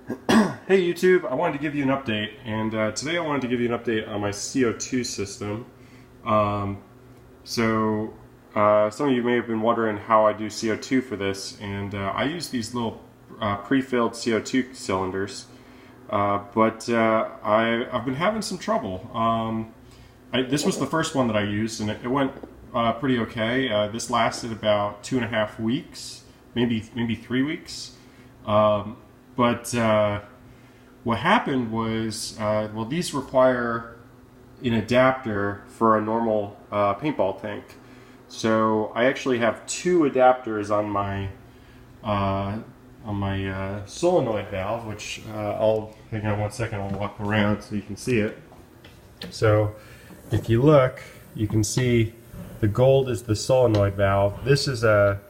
Hey YouTube, I wanted to give you an update, and today I wanted to give you an update on my CO2 system. Some of you may have been wondering how I do CO2 for this, and I use these little pre-filled CO2 cylinders, but I've been having some trouble. This was the first one that I used, and it went pretty okay. This lasted about 2.5 weeks, maybe 3 weeks. What happened was, well, these require an adapter for a normal paintball tank. So I actually have 2 adapters on my solenoid valve, which I'll hang on one second. I'll walk around so you can see it. So if you look, you can see the gold is the solenoid valve. This is a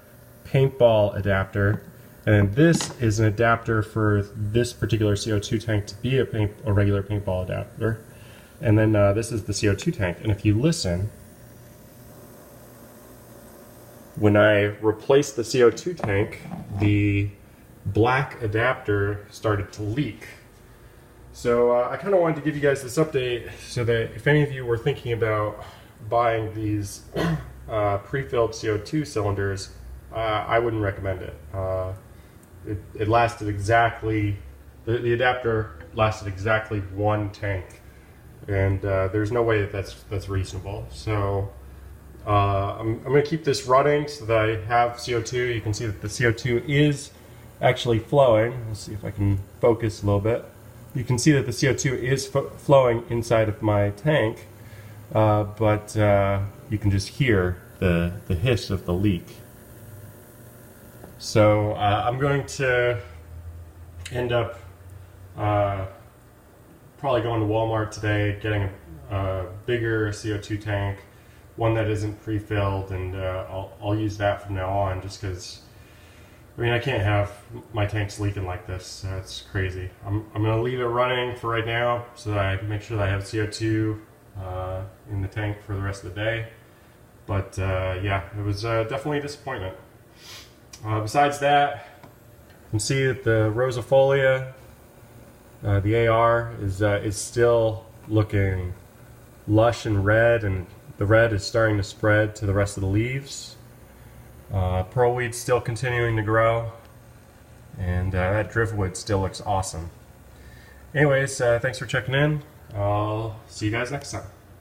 paintball adapter. And this is an adapter for this particular CO2 tank to be a regular paintball adapter. And then this is the CO2 tank. And if you listen, when I replaced the CO2 tank, the black adapter started to leak. So I kind of wanted to give you guys this update so that if any of you were thinking about buying these pre-filled CO2 cylinders, I wouldn't recommend it. It lasted exactly, the adapter lasted exactly 1 tank, and there's no way that that's reasonable. So I'm going to keep this running so that I have CO2. You can see that the CO2 is actually flowing. Let's see if I can focus a little bit. You can see that the CO2 is flowing inside of my tank, but you can just hear the hiss of the leak. So I'm going to end up probably going to Walmart today, getting a bigger CO2 tank, one that isn't pre-filled, and I'll use that from now on, just because, I mean, I can't have my tanks leaking like this. It's crazy. I'm going to leave it running for right now so that I make sure that I have CO2 in the tank for the rest of the day. But yeah, it was definitely a disappointment. Besides that, you can see that the rosifolia, the AR, is still looking lush and red, and the red is starting to spread to the rest of the leaves. Pearlweed's still continuing to grow, and that driftwood still looks awesome. Anyways, thanks for checking in. I'll see you guys next time.